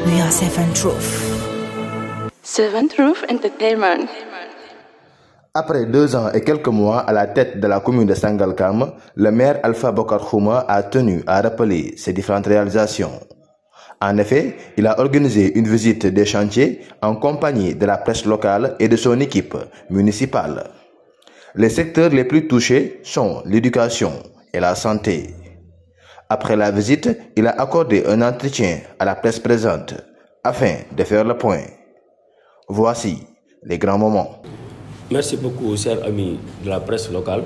We are Seven Truth. Seven Truth Entertainment. Après 2 ans et quelques mois à la tête de la commune de Sangalkam, le maire Alpha Bokar Khouma a tenu à rappeler ses différentes réalisations. En effet, il a organisé une visite des chantiers en compagnie de la presse locale et de son équipe municipale. Les secteurs les plus touchés sont l'éducation et la santé. Après la visite, il a accordé un entretien à la presse présente afin de faire le point. Voici les grands moments. Merci beaucoup, chers amis de la presse locale.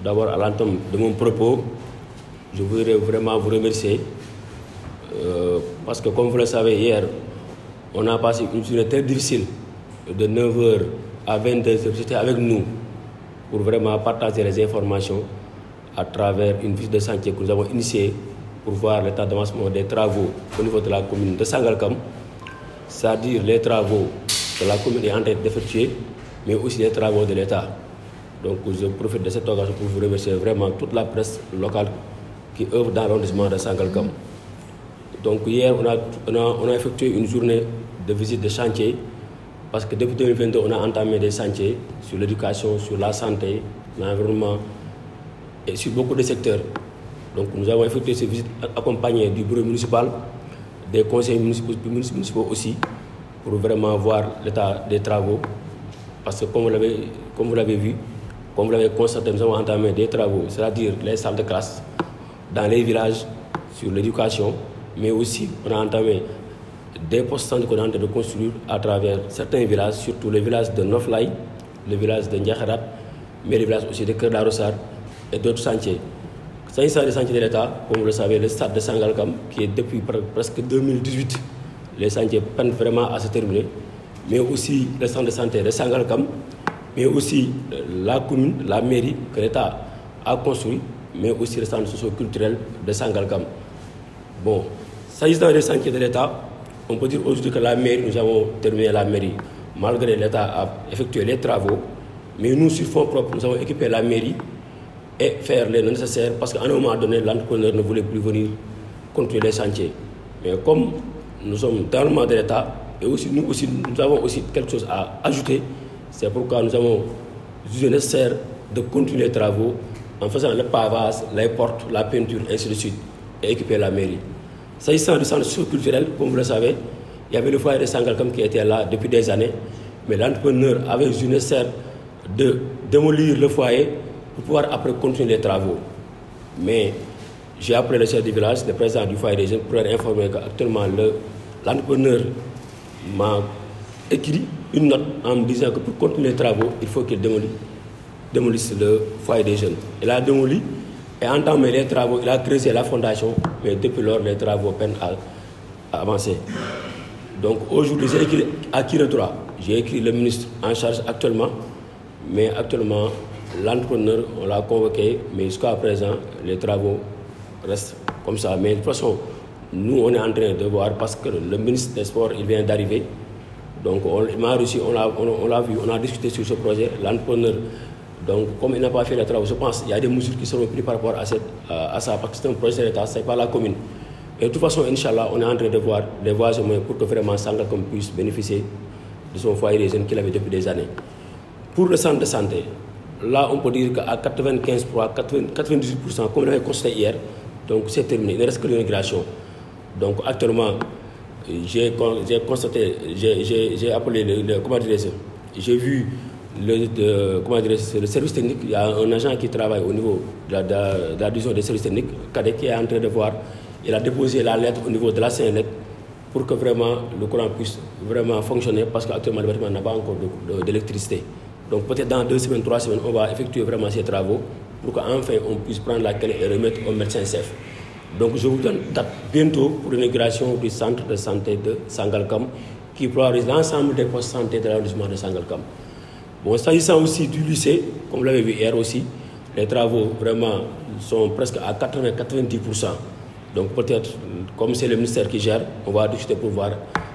D'abord, à l'entame de mon propos, je voudrais vraiment vous remercier parce que, comme vous le savez, hier, on a passé une journée très difficile de 9h à 22h. J'étais avec nous pour vraiment partager les informations à travers une visite de chantier que nous avons initiée pour voir l'état d'avancement des travaux au niveau de la commune de Sangalkam, c'est-à-dire les travaux que la commune est en train d'effectuer, mais aussi les travaux de l'État. Donc je profite de cette occasion pour vous remercier vraiment toute la presse locale qui œuvre dans l'arrondissement de Sangalkam. Donc hier, on a effectué une journée de visite de chantier parce que depuis 2022, on a entamé des chantiers sur l'éducation, sur la santé, l'environnement et sur beaucoup de secteurs. Donc nous avons effectué ces visites accompagnées du bureau municipal, des conseils municipaux aussi, pour vraiment voir l'état des travaux. Parce que comme vous l'avez vu, comme vous l'avez constaté, nous avons entamé des travaux, c'est-à-dire les salles de classe dans les villages, sur l'éducation, mais aussi on a entamé des postes qu'on est en train de construire à travers certains villages, surtout les villages de Noflay, le village de Ndiakharat, mais les villages aussi de Keur Daroussar et d'autres chantiers. S'agissant des chantiers de l'État, comme vous le savez, le stade de Sangalkam, qui est depuis presque 2018, les chantiers peinent vraiment à se terminer, mais aussi le centre de santé de Sangalkam, mais aussi la commune, la mairie que l'État a construit, mais aussi le centre socio-culturel de Sangalkam. Bon, s'agissant des chantiers de l'État, on peut dire aujourd'hui que la mairie, nous avons terminé la mairie, malgré l'État a effectué les travaux, mais nous, sur fonds propres, nous avons équipé la mairie et faire les nécessaires parce qu'à un moment donné, l'entrepreneur ne voulait plus venir construire les chantiers. Mais comme nous sommes dans le monde de l'État, et aussi nous avons aussi quelque chose à ajouter, c'est pourquoi nous avons jugé nécessaire de continuer les travaux en faisant le pavage, les portes, la peinture, ainsi de suite, et équiper la mairie. S'agissant du centre socio-culturel, comme vous le savez, il y avait le foyer de Sangalkam qui était là depuis des années, mais l'entrepreneur avait jugé nécessaire de démolir le foyer pour pouvoir après continuer les travaux. Mais j'ai appelé le chef du village, le président du foyer des jeunes, pour leur informer qu'actuellement l'entrepreneur m'a écrit une note en me disant que pour continuer les travaux, il faut qu'il démolisse le foyer des jeunes. Il a démoli et entamé les travaux, il a creusé la fondation, mais depuis lors, les travaux peinent à avancer. Donc aujourd'hui, j'ai écrit à qui le droit. J'ai écrit le ministre en charge actuellement, mais actuellement, l'entrepreneur, on l'a convoqué, mais jusqu'à présent, les travaux restent comme ça. Mais de toute façon, nous, on est en train de voir parce que le ministre des Sports, il vient d'arriver. Donc, il m'a reçu, on l'a vu, on a discuté sur ce projet. L'entrepreneur, donc, comme il n'a pas fait les travaux, je pense qu'il y a des mesures qui seront prises par rapport à ça, parce que c'est un projet de l'État, ce n'est pas la commune. Et de toute façon, Inch'Allah, on est en train de voir des voies et moyens pour que vraiment Sangalkam puisse bénéficier de son foyer des jeunes qu'il avait depuis des années. Pour le centre de santé, là, on peut dire qu'à 95%, 98%, comme on l'avait constaté hier, donc c'est terminé, il ne reste que l'inauguration. Donc actuellement, j'ai constaté, j'ai appelé j'ai vu le service technique. Il y a un agent qui travaille au niveau de la division des services techniques, Cadet, qui est en train de voir. Il a déposé la lettre au niveau de la CNET pour que vraiment le courant puisse vraiment fonctionner parce qu'actuellement le bâtiment n'a pas encore d'électricité. Donc peut-être dans 2 semaines, 3 semaines, on va effectuer vraiment ces travaux pour qu'enfin on puisse prendre la clé et remettre au médecin-chef. Donc je vous donne date bientôt pour l'inauguration du centre de santé de Sangalkam qui priorise l'ensemble des postes de santé de l'arrondissement de Sangalkam. Bon, s'agissant aussi du lycée, comme vous l'avez vu hier aussi, les travaux vraiment sont presque à 80-90%. Donc peut-être, comme c'est le ministère qui gère, on va discuter pour voir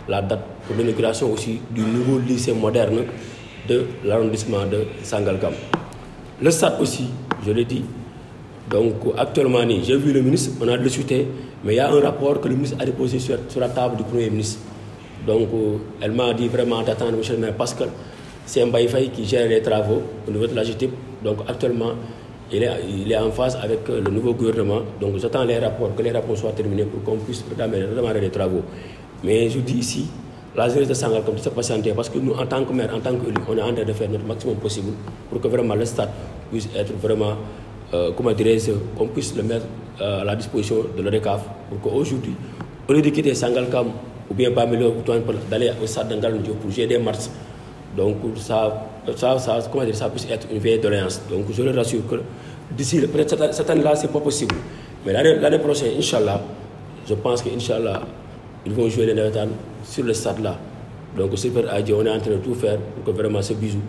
la date pour l'inauguration aussi du nouveau lycée moderne de l'arrondissement de Sangalkam. Le stade aussi, je l'ai dit. Donc actuellement, j'ai vu le ministre, on a discuté Mais il y a un rapport que le ministre a déposé sur la table du Premier ministre. Donc, elle m'a dit vraiment d'attendre monsieur le maire parce que c'est Mbaye Faye qui gère les travaux au niveau de la GTIP. Donc, actuellement, il est en phase avec le nouveau gouvernement. Donc, j'attends que les rapports soient terminés pour qu'on puisse redémarrer les travaux. Mais je dis ici, la jeunesse de Sangalkam de se patienter parce que nous, en tant que maire, en tant qu'élu, on est en train de faire notre maximum possible pour que vraiment le stade puisse être vraiment, qu'on puisse le mettre à la disposition de l'ODCAV pour qu'aujourd'hui, au lieu de quitter Sangalkam ou bien Bambilor ou d'aller au stade d'Angalundio pour jouer des matchs, donc ça puisse être une vieille doléance. Donc je le rassure que d'ici, peut-être cette année-là, c'est pas possible. Mais l'année prochaine, Inch'Allah, je pense qu'Inch'Allah, ils vont jouer les Navetan sur le stade là. Donc Super Adjo, on est en train de tout faire pour que vraiment ce bisou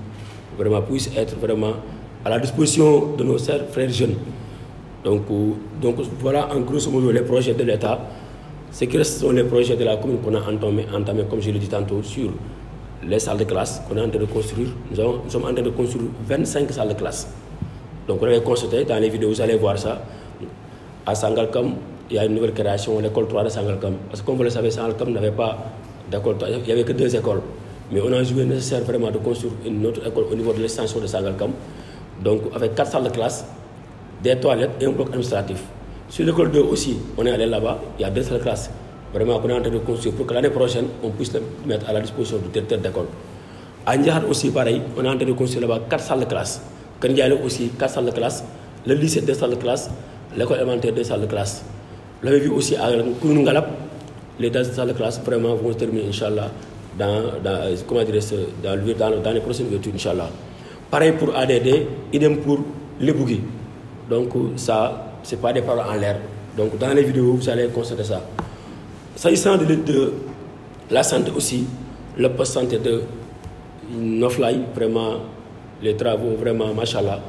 vraiment puisse être vraiment à la disposition de nos frères jeunes. Donc voilà en grosso modo les projets de l'État. Ce qui reste sont les projets de la commune qu'on a entamé, comme je l'ai dit tantôt, sur les salles de classe qu'on est en train de construire. Nous sommes en train de construire 25 salles de classe. Donc on avait constaté dans les vidéos, vous allez voir ça. À Sangalkam, il y a une nouvelle création, l'école 3 de Sangalkam. Parce que comme vous le savez, Sangalkam n'avait pas d'école 3, il n'y avait que 2 écoles. Mais on a joué nécessaire vraiment de construire une autre école au niveau de l'extension de Sangalkam. Donc avec 4 salles de classe, des toilettes et un bloc administratif. Sur l'école 2 aussi, on est allé là-bas, il y a 2 salles de classe. Vraiment, on est en train de construire pour que l'année prochaine, on puisse le mettre à la disposition du directeur d'école. À Ndiakhate aussi, pareil, on est en train de construire là-bas 4 salles de classe. Kandiale aussi, 4 salles de classe. Le lycée, 2 salles de classe. L'école élémentaire, 2 salles de classe. Vous l'avez vu aussi à Kounoungalap, les 2 salles de classe vraiment vont se terminer, Inch'Allah, dans les prochaines études, Inch'Allah. Pareil pour ADD, idem pour les Bougui. Donc, ça, ce n'est pas des paroles en l'air. Donc, dans les vidéos, vous allez constater ça. S'agissant de la santé aussi, le poste santé de Nofly, vraiment, les travaux, vraiment, machallah,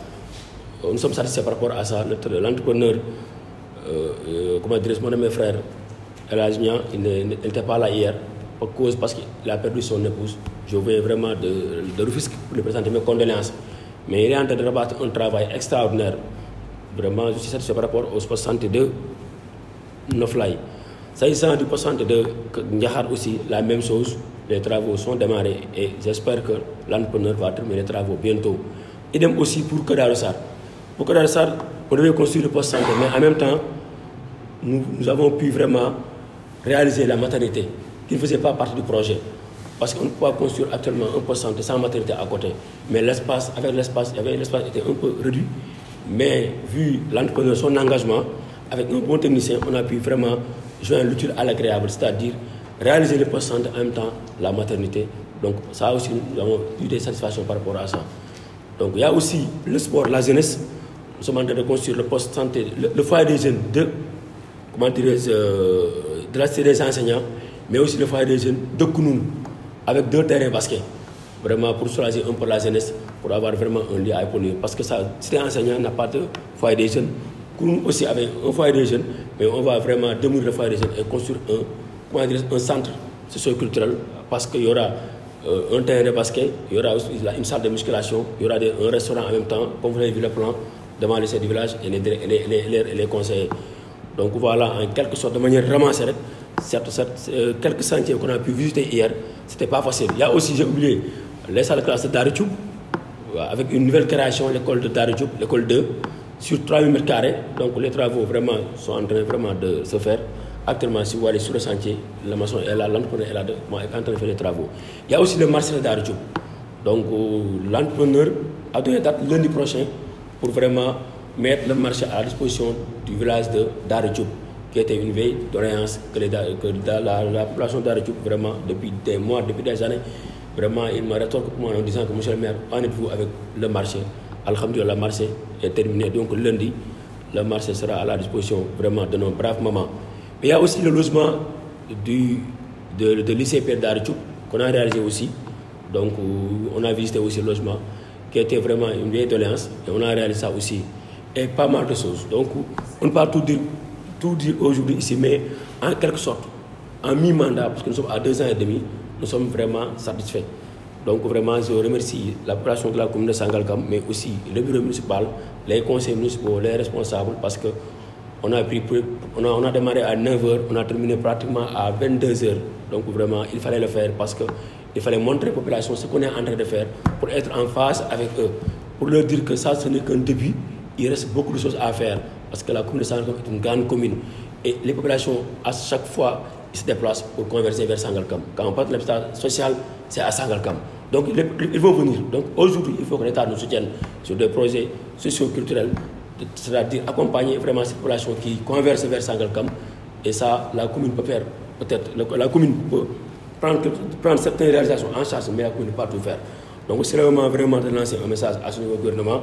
nous sommes satisfaits par rapport à ça. L'entrepreneur, comment dire, mon de mes frères, Elazmian, il n'était pas là hier, parce qu'il a perdu son épouse. Je viens vraiment de Rufisque pour lui présenter mes condoléances. Mais il est en train de rabattre un travail extraordinaire. Vraiment, je suis satisfait par rapport au poste santé de Nofly. S'agissant du poste santé de Ndiakhate aussi, la même chose. Les travaux sont démarrés et j'espère que l'entrepreneur va terminer les travaux bientôt. Idem aussi pour Kedaroussar. Pour Kedaroussar, on devait construire le poste santé, mais en même temps, nous avons pu vraiment réaliser la maternité qui ne faisait pas partie du projet. Parce qu'on ne peut pas construire actuellement un poste santé sans maternité à côté. Mais l'espace était un peu réduit. Mais vu l'entrepreneur, son engagement, avec un bon technicien, on a pu vraiment joindre l'utile à l'agréable, c'est-à-dire réaliser le poste santé en même temps la maternité. Donc ça aussi, nous avons eu des satisfactions par rapport à ça. Donc il y a aussi le sport, la jeunesse. Nous sommes en train de construire le poste santé, le foyer des jeunes de la cité des enseignants, mais aussi le foyer des jeunes de Kounoun, avec 2 terrains basket. Vraiment pour soulager un peu la jeunesse, pour avoir vraiment un lieu à épauler. Parce que ça, cité enseignant n'a pas de foyer des jeunes. Kounoun aussi avait un foyer des jeunes, mais on va vraiment démolir le foyer des jeunes et construire un centre socio-culturel, parce qu'il y aura un terrain de basket, il y aura aussi une salle de musculation, il y aura un restaurant en même temps, comme vous l'avez vu le plan, devant les chefs du village et les conseillers. Donc voilà, en quelque sorte, de manière ramassée, quelques sentiers qu'on a pu visiter hier, c'était pas facile. Il y a aussi, j'ai oublié, les salles de classe de Daruchoub, avec une nouvelle création, l'école de Daruchoub, l'école 2, sur 3000 m². Donc les travaux vraiment sont en train vraiment de se faire. Actuellement, si vous allez sur le chantier, la maçon est là, l'entrepreneur est là, est en train de faire les travaux. Il y a aussi le marché de Daruchoub. Donc l'entrepreneur a donné date lundi prochain pour vraiment mettre le marché à la disposition du village de Daruchoub, qui était une vieille doléance que la population de Daruchoub, vraiment, depuis des mois, depuis des années, vraiment, il m'a rétorqué en disant que monsieur le maire, en êtes-vous avec le marché? Alhamdulillah, le marché est terminé. Donc lundi, le marché sera à la disposition vraiment de nos braves mamans. Mais il y a aussi le logement de lycée Pierre Daruchoub qu'on a réalisé aussi. Donc on a visité aussi le logement qui était vraiment une vieille doléance et on a réalisé ça aussi. Et pas mal de choses. Donc on ne peut pas tout dire aujourd'hui ici, mais en quelque sorte, en mi-mandat, parce que nous sommes à 2 ans et demi, nous sommes vraiment satisfaits. Donc vraiment, je remercie la population de la commune de Sangalkam, mais aussi le bureau municipal, les conseils municipaux, les responsables, parce qu'on a pris on a démarré à 9h, on a terminé pratiquement à 22h. Donc vraiment, il fallait le faire parce qu'il fallait montrer à la population ce qu'on est en train de faire pour être en phase avec eux, pour leur dire que ça, ce n'est qu'un début, il reste beaucoup de choses à faire parce que la commune de Sangalkam est une grande commune et les populations, à chaque fois, ils se déplacent pour converger vers Sangalkam. Quand on parle de l'habitat social, c'est à Sangalkam. Donc ils vont venir. Donc aujourd'hui, il faut que l'État nous soutienne sur des projets socio-culturels, c'est-à-dire accompagner vraiment cette population qui converge vers Sangalkam. Et ça, la commune peut faire, peut-être, la commune peut prendre certaines réalisations en charge, mais la commune ne peut pas tout faire. Donc c'est vraiment de lancer un message à ce nouveau gouvernement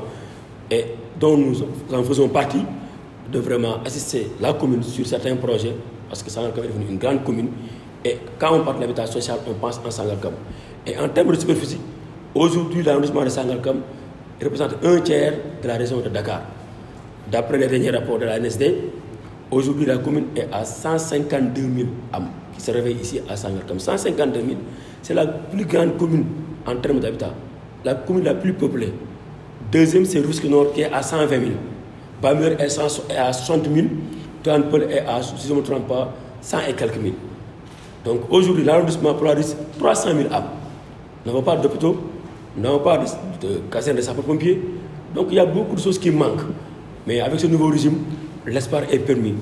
et dont nous en faisons partie, de vraiment assister la commune sur certains projets, parce que Sangalkam est devenu une grande commune. Et quand on parle de l'habitat social, on pense en Sangalkam. Et en termes de superficie, aujourd'hui, l'arrondissement de Sangalkam représente un tiers de la région de Dakar. D'après les derniers rapports de la NSD, aujourd'hui, la commune est à 152 000 âmes qui se réveillent ici à Sangalkam. 152 000, c'est la plus grande commune en termes d'habitat, la commune la plus peuplée. Deuxième, c'est Rufisque Nord qui est à 120 000. Bameur est à 60 000. Tivaouane est à, si je ne me trompe pas, 100 et quelques mille. Donc aujourd'hui, l'arrondissement polarise 300 000 âmes. Nous n'avons pas d'hôpitaux, nous n'avons pas de caserne de sapeurs-pompiers. Donc il y a beaucoup de choses qui manquent. Mais avec ce nouveau régime, l'espoir est permis.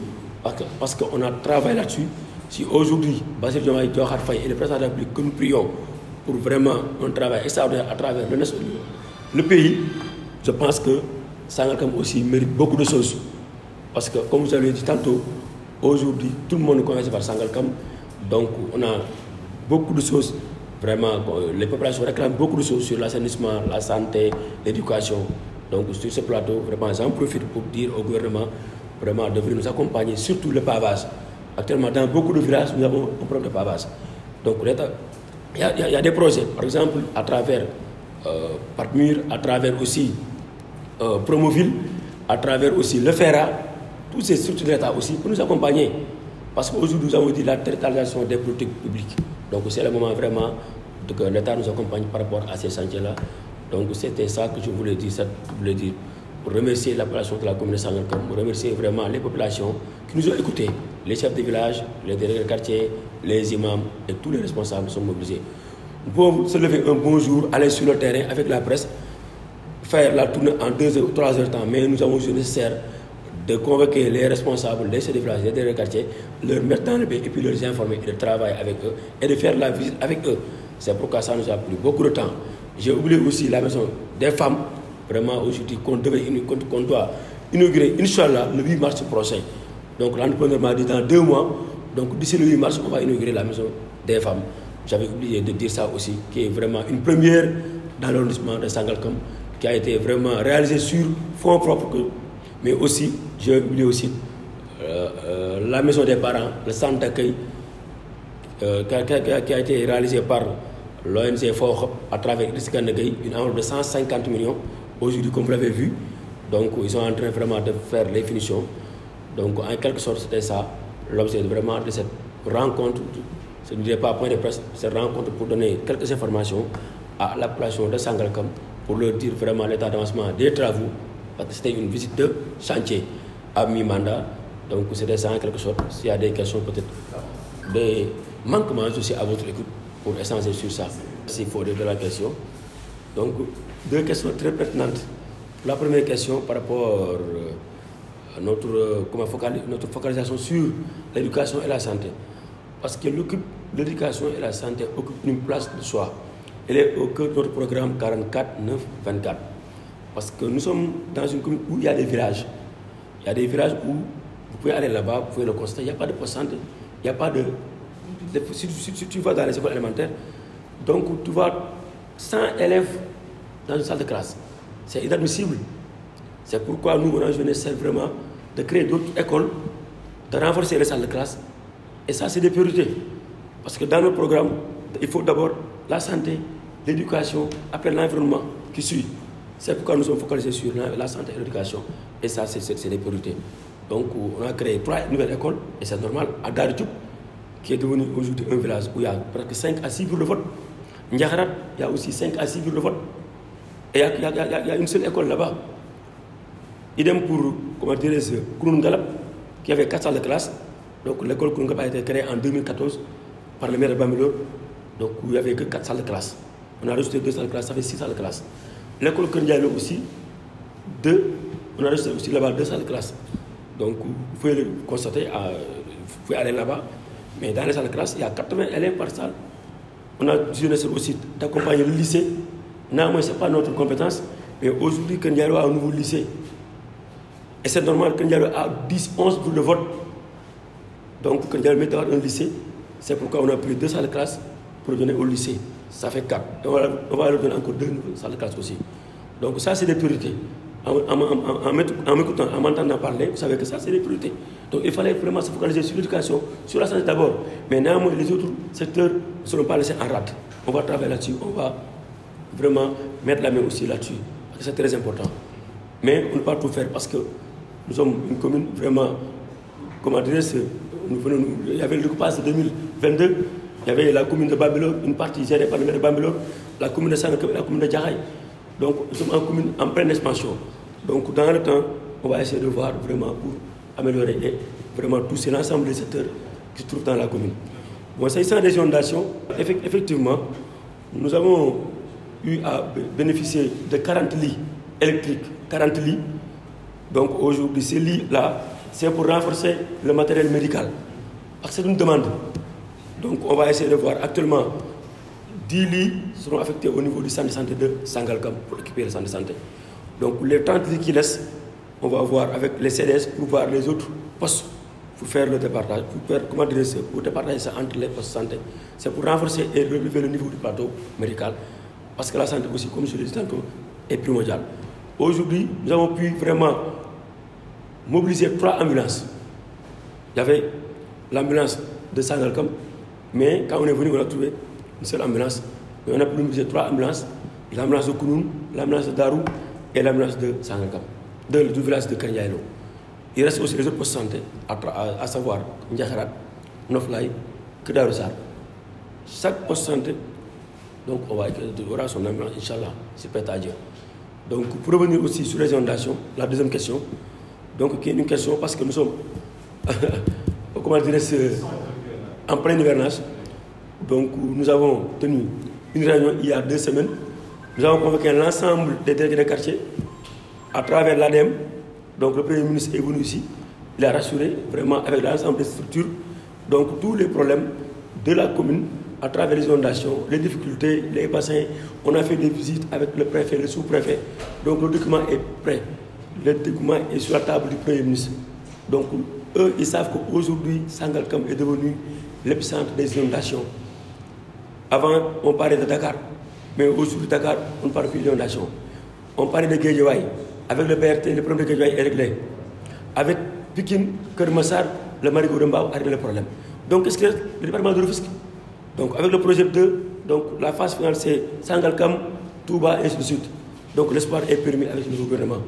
Parce qu'on a travaillé là-dessus. Si aujourd'hui, Bassirou Diomaye Diakhar Faye et le président de la République que nous prions pour vraiment un travail extraordinaire à travers le pays, je pense que Sangalkam aussi mérite beaucoup de choses. Parce que, comme vous avez dit tantôt, aujourd'hui, tout le monde converge par Sangalkam. Donc, on a beaucoup de choses. Vraiment, les populations réclament beaucoup de choses sur l'assainissement, la santé, l'éducation. Donc, sur ce plateau, vraiment, j'en profite pour dire au gouvernement vraiment de venir nous accompagner, surtout le pavage. Actuellement, dans beaucoup de villages, nous avons un problème de pavage. Donc, il y a des projets, par exemple, à travers Partmur, à travers aussi Promoville, à travers aussi le FERA, tous ces structures de l'État aussi pour nous accompagner. Parce qu'aujourd'hui, nous avons dit la territorialisation des politiques publiques. Donc, c'est le moment vraiment que l'État nous accompagne par rapport à ces chantiers-là. Donc, c'était ça que je voulais dire, pour remercier la population de la commune de Sangalkam, pour remercier vraiment les populations qui nous ont écoutés, les chefs de village, les délégués de quartier, les imams et tous les responsables sont mobilisés. Nous pouvons se lever un bon jour, aller sur le terrain avec la presse, faire la tournée en 2 ou 3 heures de temps, mais nous avons eu nécessaire de convoquer les responsables, les chefs de village, les délégués de quartier, leur mettre dans le bain et puis leur informer et de travailler avec eux et de faire la visite avec eux. C'est pourquoi ça nous a pris beaucoup de temps. J'ai oublié aussi la maison des femmes, vraiment aujourd'hui qu'on doit inaugurer, Inch'Allah, le 8 mars prochain. Donc l'entrepreneur m'a dit dans 2 mois, donc d'ici le 8 mars, on va inaugurer la maison des femmes. J'avais oublié de dire ça aussi, qui est vraiment une première dans l'arrondissement de Sangalkam, qui a été vraiment réalisée sur fonds propres. Mais aussi, j'ai oublié aussi la maison des parents, le centre d'accueil qui a été réalisé par l'ONG Fort à travers Riskan Negay, une enveloppe de 150 millions. Aujourd'hui, comme vous l'avez vu, donc ils sont en train vraiment de faire les finitions. Donc en quelque sorte, c'était ça, l'objet vraiment de cette rencontre. Je ne dirais pas point de presse, cette rencontre pour donner quelques informations à la population de Sangalkam pour leur dire vraiment l'état d'avancement des travaux. Parce que c'était une visite de chantier à mi-mandat. Donc c'était ça en quelque sorte. S'il y a des questions peut-être, des manquements aussi à votre écoute pour échanger sur ça. S'il faut de la question. Donc 2 questions très pertinentes. La première question par rapport à notre focalisation sur l'éducation et la santé. Parce que l'éducation et la santé occupent une place de choix. Elle est au cœur de notre programme 44-9-24. Parce que nous sommes dans une commune où il y a des villages. Il y a des villages où vous pouvez aller là-bas, vous pouvez le constater, il n'y a pas de poste santé, il n'y a pas de... Si tu vas dans les écoles élémentaires, donc tu vois 100 élèves dans une salle de classe. C'est inadmissible. C'est pourquoi nous, on a essaie vraiment de créer d'autres écoles, de renforcer les salles de classe. Et ça, c'est des priorités. Parce que dans le programme, il faut d'abord la santé, l'éducation, après l'environnement qui suit. C'est pourquoi nous sommes focalisés sur la santé et l'éducation. Et ça, c'est des priorités. Donc, on a créé 3 nouvelles écoles, et c'est normal, à Daritoup, qui est devenu aujourd'hui un village où il y a presque 5 à 6 bureaux de vote. Ndiakharat, il y a aussi 5 à 6 bureaux de vote. Et il y a une seule école là-bas. Idem pour, comment dirais-je, Kounoun Galap, qui il y avait 4 salles de classe. Donc l'école Kounoungaba a été créée en 2014 par le maire de Bambilor. Donc il n'y avait que 4 salles de classe. On a rajouté 2 salles de classe, ça fait 6 salles de classe. L'école Kondjaïlo aussi, 2. On a rajouté aussi là-bas 2 salles de classe. Donc vous pouvez le constater, vous pouvez aller là-bas. Mais dans les salles de classe, il y a 80 élèves par salle. On a décidé aussi d'accompagner le lycée. Néanmoins, ce n'est pas notre compétence. Mais aujourd'hui, Kondjaïlo a un nouveau lycée. Et c'est normal que Kondjaïlo a 10, 11 pour le vote. Donc Kondjaïlo met un lycée. C'est pourquoi on a pris 2 salles de classe pour donner au lycée. Ça fait 4. On va leur donner encore 2 salles de classe aussi. Donc ça, c'est des priorités. En m'écoutant, en m'entendant parler, vous savez que ça, c'est des priorités. Donc il fallait vraiment se focaliser sur l'éducation, sur la santé d'abord. Mais néanmoins, les autres secteurs ne seront pas laissés en rade. On va travailler là-dessus. On va vraiment mettre la main aussi là-dessus. C'est très important. Mais on ne peut pas tout faire parce que nous sommes une commune vraiment, comment dire, il y avait le découpage de 2022, il y avait la commune de Bambilor, une partie gérée par le maire de Bambilor, la commune de Sangalkam et la commune de Djahaï. Donc nous sommes en commune en pleine expansion. Donc dans le temps, on va essayer de voir vraiment pour améliorer et vraiment toucher l'ensemble des secteurs qui se trouvent dans la commune. Bon, s'agissant des inondations, effectivement, nous avons eu à bénéficier de 40 lits électriques, 40 lits. Donc aujourd'hui, ces lits-là, c'est pour renforcer le matériel médical. Parce que c'est une demande. Donc on va essayer de voir actuellement 10 lits seront affectés au niveau du centre de santé de Sangalkam pour occuper le centre de santé. Donc les 30 lits qui restent, on va voir avec les CDS pour voir les autres postes pour faire le départage, pour faire, comment dire, pour départager ça entre les postes de santé. C'est pour renforcer et relever le niveau du plateau médical. Parce que la santé aussi, comme je l'ai dit tantôt, est primordiale. Aujourd'hui, nous avons pu vraiment mobiliser 3 ambulances. Il y avait l'ambulance de Sangalkam, mais quand on est venu, on a trouvé une seule ambulance. Mais on a pu mobiliser 3 ambulances, l'ambulance de Kounoun, l'ambulance de Darou et l'ambulance de Sangalkam, du village de Kondjaïlo. Il reste aussi les autres postes de santé, à savoir Ndiakharat, Noflay, Kedaroussar. Chaque poste de santé, donc on va aura son ambulance, Inch'Allah, c'est prêt à Dieu. Donc pour revenir aussi sur les inondations, la deuxième question, donc qui est une question parce que nous sommes comment dire, en plein hivernage. Donc nous avons tenu une réunion il y a 2 semaines. Nous avons convoqué l'ensemble des délégués de quartier à travers l'ADEM. Donc le Premier ministre est venu ici. Il a rassuré vraiment avec l'ensemble des structures. Donc tous les problèmes de la commune à travers les inondations, les difficultés, les bassins. On a fait des visites avec le préfet, le sous-préfet. Donc le document est prêt. Le document est sur la table du Premier ministre. Donc eux, ils savent qu'aujourd'hui, Sangalkam est devenu l'épicentre des inondations. Avant, on parlait de Dakar. Mais aujourd'hui, Dakar, on ne parle plus d'inondations. On parlait de Guédiawaye. Avec le BRT, le problème de Guédiawaye est réglé. Avec Pikine, Kermassar, le Marigot de Mbao a réglé le problème. Donc, qu'est-ce que le département de Rufisque? Donc, avec le projet 2, donc, la phase finale, c'est Sangalkam, Touba, et ainsi de suite. Donc, l'espoir est permis avec le nouveau gouvernement.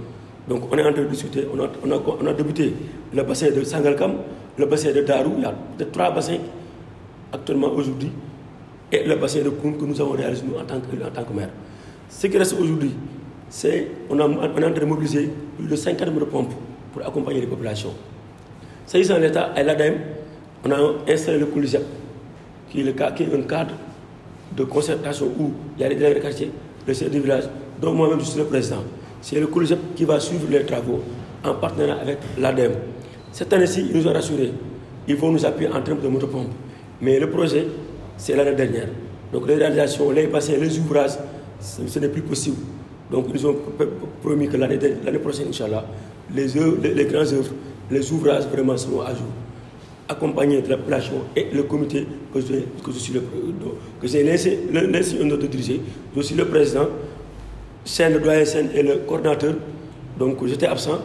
Donc, on est en train de discuter. On a débuté le bassin de Sangalkam, le bassin de Darou. Il y a 3 bassins actuellement aujourd'hui. Et le bassin de Koun que nous avons réalisé nous, en tant que maire. Ce qui reste aujourd'hui, c'est qu'on est en train de mobiliser plus de 50 000 pompes pour accompagner les populations. S'agissant de l'État et l'ADEM, on a installé le COLIGEP, qui est un cadre de concertation où il y a les délégués de quartier, le chef du village, dont moi-même je suis le président. C'est le COLIGEP qui va suivre les travaux en partenariat avec l'ADEM. Cette année-ci, ils nous ont rassurés. Ils vont nous appuyer en termes de motopompes. Mais le projet, c'est l'année dernière. Donc les réalisations, les bassins, les ouvrages, ce n'est plus possible. Donc ils nous ont promis que l'année prochaine, Inch'Allah, les grandes œuvres, les ouvrages vraiment seront à jour. Accompagnés de la population et le comité que j'ai laissé un autre diriger. Je suis le président, le doyen Sen et le coordinateur. Donc j'étais absent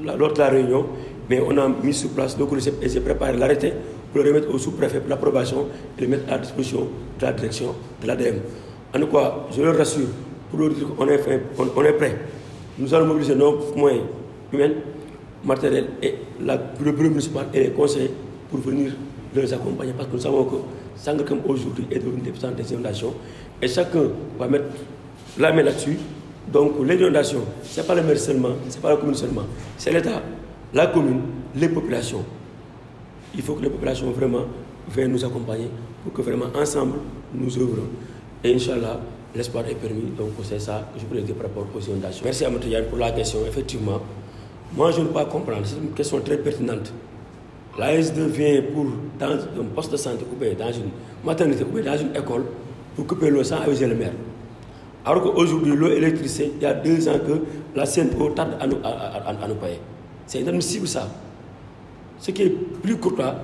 lors de la réunion, mais on a mis sur place le COLIGEP et j'ai préparé l'arrêté pour le remettre au sous-préfet pour l'approbation et le mettre à la disposition de la direction de l'ADM. En tout cas, je leur rassure, pour leur dire qu'on est prêt. Nous allons mobiliser nos moyens humains, matériels et le bureau municipal et les conseils pour venir les accompagner parce que nous savons que Sangalkam aujourd'hui est devenu l'épicentre des inondations et chacun va mettre la main là-dessus. Donc les inondations, ce n'est pas le maire seulement, ce n'est pas la commune seulement, c'est l'État, la commune, les populations. Il faut que les populations vraiment viennent nous accompagner pour que vraiment ensemble nous œuvrons. Et Inch'Allah, l'espoir est permis. Donc c'est ça que je voulais dire par rapport aux inondations. Merci à Amadou Tidiane pour la question. Effectivement, moi je ne peux pas comprendre. C'est une question très pertinente. L'AS2 vient dans un poste de santé ou bien dans une maternité ou bien dans une école pour couper l'eau sans aviser le maire. Alors qu'aujourd'hui, l'eau électrique, il y a 2 ans que la CNO tarde à nous payer. C'est inadmissible ça. Ce qui est plus courtois,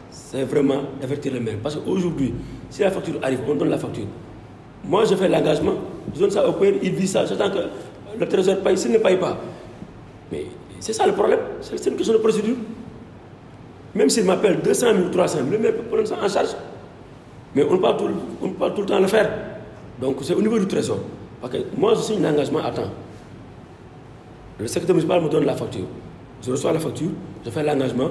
c'est vraiment d'avertir le maire. Parce qu'aujourd'hui, si la facture arrive, on donne la facture. Moi, je fais l'engagement, je donne ça au père, il vit ça, j'attends que le trésor paye, s'il ne paye pas. Mais c'est ça le problème, c'est une question de procédure. Même s'il m'appelle 200 000 ou 300 000, le maire peut prendre ça en charge. Mais on ne peut pas tout le temps le faire. Donc c'est au niveau du trésor. Parce que moi, je signe un engagement à temps. Le secrétaire municipal me donne la facture. Je reçois la facture, je fais l'engagement,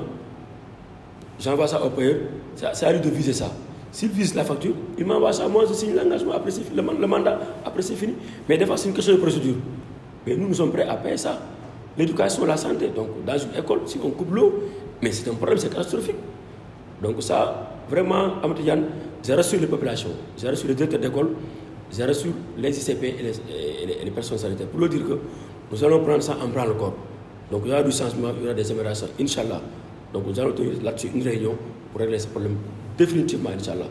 j'envoie ça au payeur, c'est à lui de viser ça. S'il vise la facture, il m'envoie ça, moi je signe l'engagement, après c'est le mandat, après c'est fini. Mais des fois c'est une question de procédure. Mais nous sommes prêts à payer ça. L'éducation, la santé, donc dans une école, si on coupe l'eau, mais c'est un problème, c'est catastrophique. Donc ça, vraiment, Amadou Tidiane, j'ai reçu les populations, j'ai reçu les directeurs d'école, j'ai reçu les ICP et les personnes sanitaires pour leur dire que nous allons prendre ça en prendre le corps. Donc il y aura du changement, il y aura des améliorations, Inch'Allah. Donc nous allons tenir là-dessus une réunion pour régler ce problème définitivement, Inch'Allah.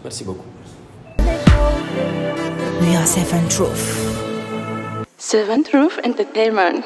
Merci beaucoup. We are 7 Truth. 7 Truth Entertainment.